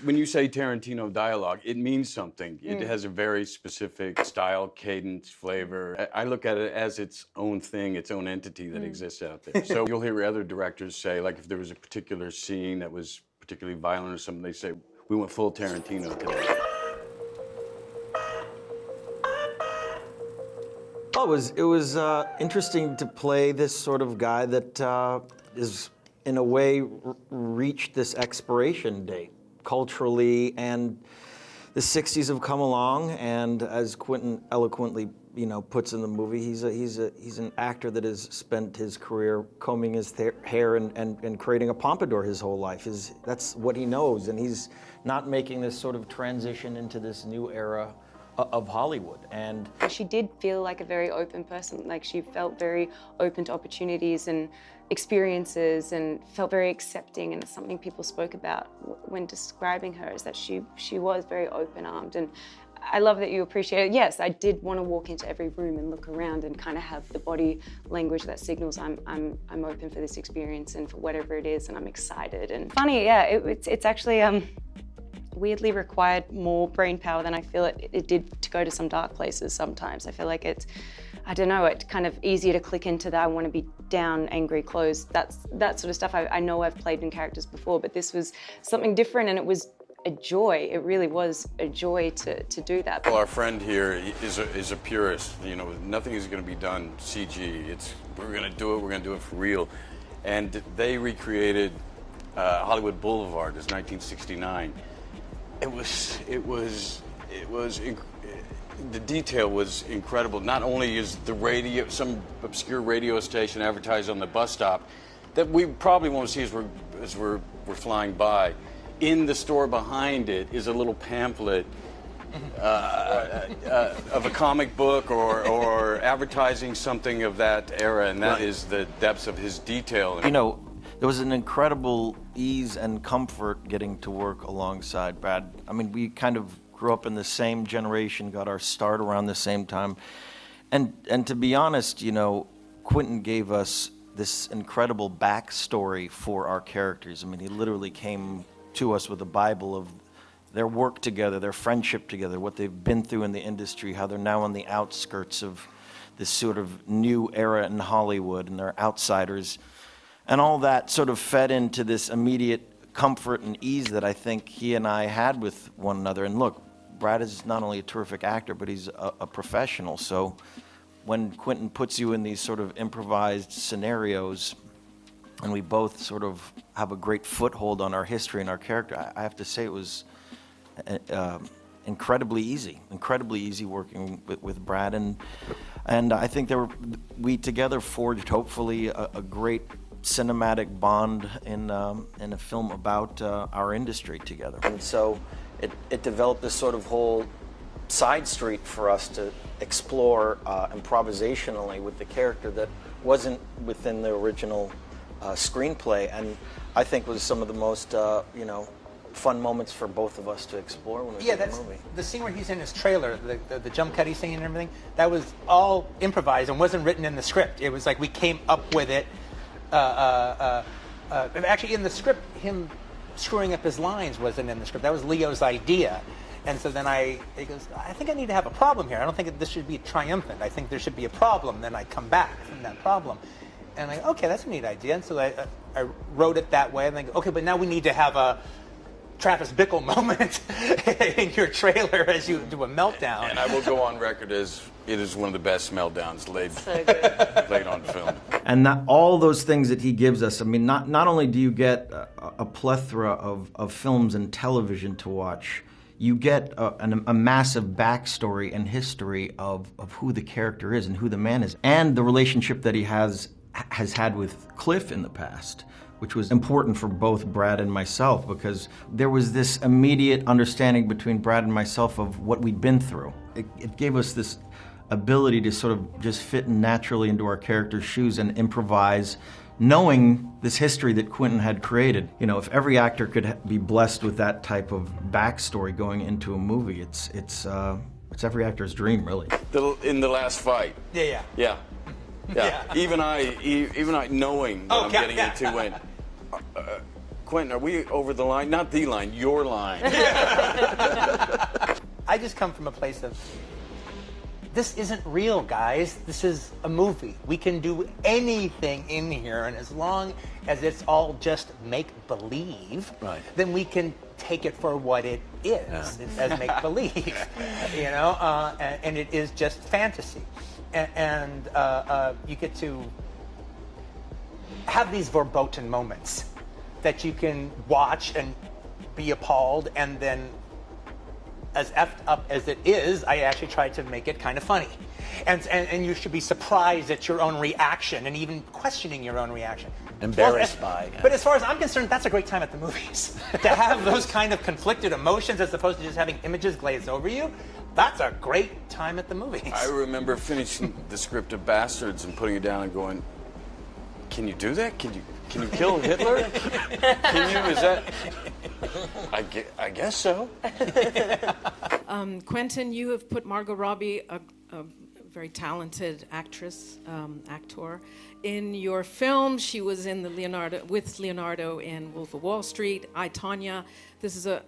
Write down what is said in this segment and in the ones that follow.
When you say Tarantino dialogue, it means something. It has a very specific style, cadence, flavor. I look at it as its own thing, its own entity that exists out there. So you'll hear other directors say, like if there was a particular scene that was particularly violent or something, they say, we went full Tarantino today. Well, it was interesting to play this sort of guy that is, in a way, reached this expiration date culturally, and the 60s have come along, and as Quentin eloquently, puts in the movie, he's an actor that has spent his career combing his hair and creating a pompadour his whole life. That's what he knows, and he's not making this sort of transition into this new era of Hollywood. And she did feel like a very open person. Like, she felt very open to opportunities and experiences and felt very accepting, and it's something people spoke about when describing her, is that she was very open-armed. And I love that you appreciate it. Yes, I did want to walk into every room and look around and kind of have the body language that signals I'm open for this experience and for whatever it is, and I'm excited. And funny, yeah, it's actually weirdly required more brain power than I feel it did to go to some dark places sometimes. I feel like it's kind of easier to click into that. I want to be down, angry, closed. That sort of stuff. I know I've played in characters before, but this was something different, and it was a joy. It really was a joy to do that. Well, our friend here is a purist. Nothing is going to be done CG. We're going to do it for real. And they recreated Hollywood Boulevard as 1969. The detail was incredible. Not only is the radio, some obscure radio station advertised on the bus stop that we probably won't see as we're flying by. In the store behind it is a little pamphlet of a comic book or advertising something of that era, and that is the depths of his detail. There was an incredible ease and comfort getting to work alongside Brad. I mean, we kind of grew up in the same generation, got our start around the same time. And to be honest, Quentin gave us this incredible backstory for our characters. I mean, he literally came to us with a Bible of their work together, their friendship together, what they've been through in the industry, how they're now on the outskirts of this sort of new era in Hollywood, and they're outsiders. And all that sort of fed into this immediate comfort and ease that I think he and I had with one another. And look, Brad is not only a terrific actor, but he's a professional. So when Quentin puts you in these sort of improvised scenarios, and we both sort of have a great foothold on our history and our character, I have to say it was incredibly easy working with Brad. And I think we together forged, hopefully, a great cinematic bond in a film about our industry together. And so it developed this sort of whole side street for us to explore improvisationally with the character that wasn't within the original screenplay, and I think was some of the most fun moments for both of us to explore when we did the movie. The scene where he's in his trailer, the jump cut he's singing and everything, that was all improvised and wasn't written in the script. It was like we came up with it. Actually, in the script, him screwing up his lines wasn't in the script. That was Leo's idea. And so then he goes, I think I need to have a problem here. I don't think this should be triumphant. I think there should be a problem. Then I come back from that problem. And I'm like, okay, that's a neat idea. And so I wrote it that way. And then, okay, but now we need to have a Travis Bickle moment in your trailer as you do a meltdown. And I will go on record as it is one of the best meltdowns laid on film. And all those things that he gives us, I mean, not only do you get a plethora of films and television to watch, you get a massive backstory and history of who the character is and who the man is, and the relationship that he has had with Cliff in the past, which was important for both Brad and myself, because there was this immediate understanding between Brad and myself of what we'd been through. It gave us this ability to sort of just fit naturally into our character's shoes and improvise, knowing this history that Quentin had created. If every actor could be blessed with that type of backstory going into a movie, it's every actor's dream, really. In the last fight. Yeah. Even I knowing what I'm getting into, went, Quentin, are we over the line? Not the line, your line. I just come from a place of, this isn't real, guys. This is a movie. We can do anything in here, and as long as it's all just make-believe, Right. then we can take it for what it is. It's as make-believe, you know, and it is just fantasy. And you get to have these verboten moments that you can watch and be appalled, and then as effed up as it is, I actually tried to make it kind of funny. And you should be surprised at your own reaction and even questioning your own reaction. Embarrassed by. But as far as I'm concerned, that's a great time at the movies. To have those kind of conflicted emotions as opposed to just having images glaze over you, that's a great time at the movies. I remember finishing the script of Bastards and putting it down and going, can you do that? Can you kill Hitler? Can you? Is that? I guess so. Quentin, you have put Margot Robbie, a very talented actress, actor, in your film. She was in with Leonardo in Wolf of Wall Street, I, Tonya. This is a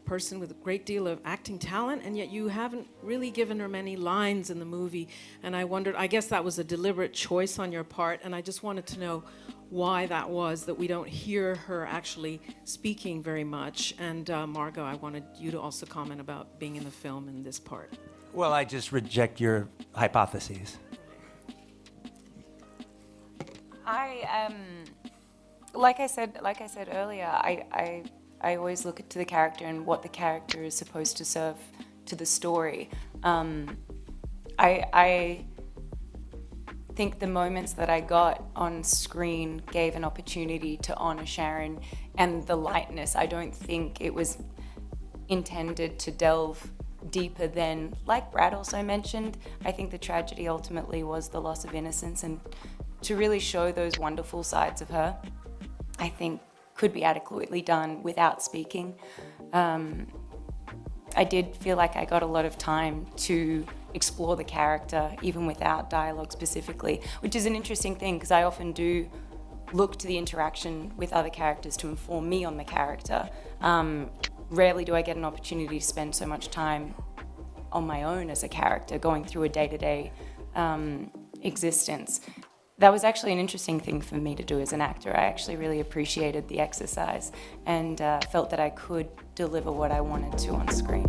person with a great deal of acting talent, and yet you haven't really given her many lines in the movie. And I wondered, I guess that was a deliberate choice on your part, and I just wanted to know why that was, that we don't hear her actually speaking very much. And Margot, I wanted you to also comment about being in the film in this part. Well, I just reject your hypotheses. Like I said earlier, I always look to the character and what the character is supposed to serve to the story. I think the moments that I got on screen gave an opportunity to honor Sharon and the lightness. I don't think it was intended to delve deeper than, like Brad also mentioned, I think the tragedy ultimately was the loss of innocence, and to really show those wonderful sides of her, I think could be adequately done without speaking. I did feel like I got a lot of time to explore the character, even without dialogue specifically, which is an interesting thing because I often do look to the interaction with other characters to inform me on the character. Rarely do I get an opportunity to spend so much time on my own as a character, going through a day-to-day existence. That was actually an interesting thing for me to do as an actor. I actually really appreciated the exercise and felt that I could deliver what I wanted to on screen.